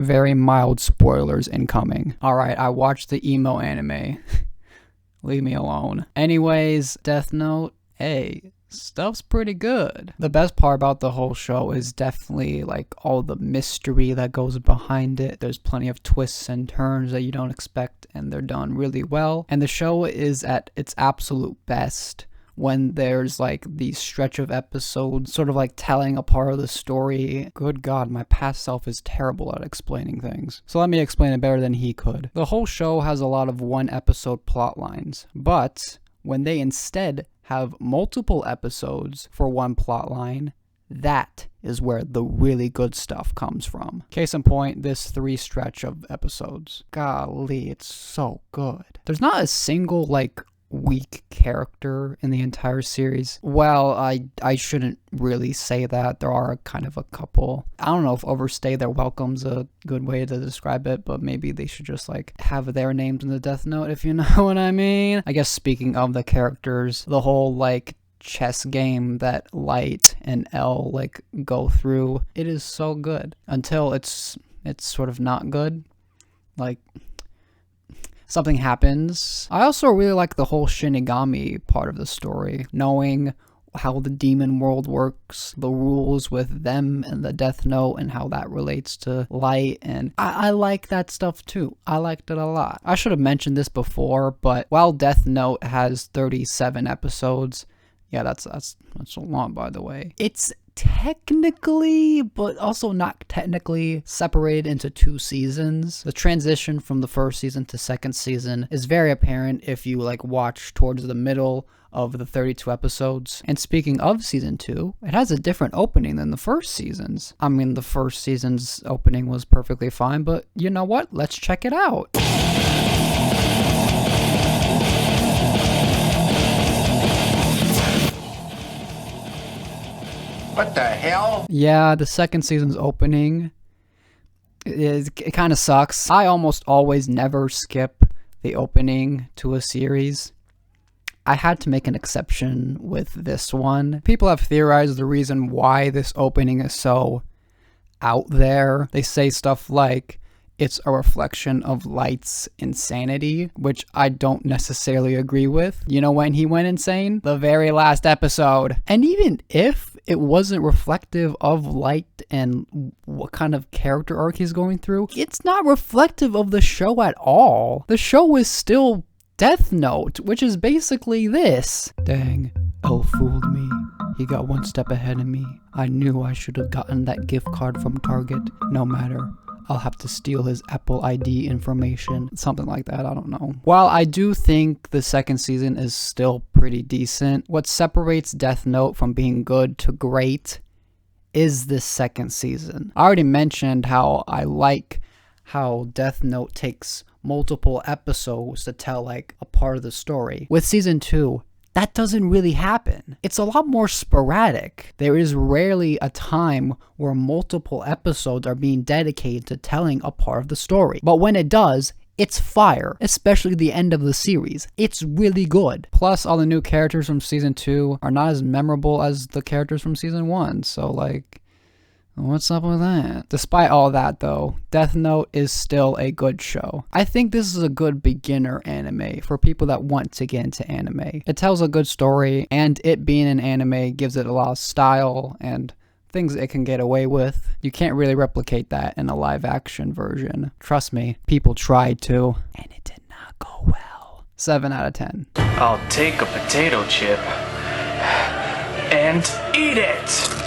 Very mild spoilers incoming. Alright, I watched the emo anime. Leave me alone. Anyways, Death Note, hey, stuff's pretty good. The best part about the whole show is definitely like all the mystery that goes behind it. There's plenty of twists and turns that you don't expect, and they're done really well. And the show is at its absolute best when there's like these stretch of episodes sort of like telling a part of the story. Good God, my past self is terrible at explaining things. So let me explain it better than he could. The whole show has a lot of one episode plot lines, but when they instead have multiple episodes for one plot line, that is where the really good stuff comes from. Case in point, this 3 stretch of episodes. Golly, it's so good. There's not a single like weak character in the entire series. Well, I shouldn't really say that. There are kind of a couple. I don't know if overstay their welcome's a good way to describe it, but maybe they should just like have their names in the Death Note, if you know what I mean. I guess speaking of the characters, the whole like chess game that Light and L like go through, it is so good until it's sort of not good. Like something happens. I also really like the whole Shinigami part of the story, knowing how the demon world works, the rules with them and the Death Note, and how that relates to Light, and I like that stuff too. I liked it a lot. I should have mentioned this before, but while Death Note has 37 episodes, yeah, that's a lot, by the way. It's technically, but also not technically, separated into 2 seasons. The transition from the first season to second season is very apparent if you like watch towards the middle of the 32 episodes. And speaking of season 2, it has a different opening than the first season's. I mean, the first season's opening was perfectly fine, but you know what? Let's check it out. What the hell? Yeah, the second season's opening, it kind of sucks. I almost always never skip the opening to a series. I had to make an exception with this one. People have theorized the reason why this opening is so out there. They say stuff like it's a reflection of Light's insanity, which I don't necessarily agree with. You know when he went insane? The very last episode. And even if it wasn't reflective of Light and what kind of character arc he's going through, it's not reflective of the show at all. The show is still Death Note, which is basically this. Dang, L fooled me. He got one step ahead of me. I knew I should have gotten that gift card from Target. No matter. I'll have to steal his Apple ID information. Something like that, I don't know. While I do think the second season is still pretty decent, what separates Death Note from being good to great is this second season. I already mentioned how I like how Death Note takes multiple episodes to tell like a part of the story. With season 2, that doesn't really happen. It's a lot more sporadic. There is rarely a time where multiple episodes are being dedicated to telling a part of the story. But when it does, it's fire, especially the end of the series. It's really good. Plus, all the new characters from season 2 are not as memorable as the characters from season 1, so like, what's up with that? Despite all that though, Death Note is still a good show. I think this is a good beginner anime for people that want to get into anime. It tells a good story, and it being an anime gives it a lot of style and things it can get away with. You can't really replicate that in a live action version. Trust me, people tried to, and it did not go well. 7 out of 10. I'll take a potato chip and eat it!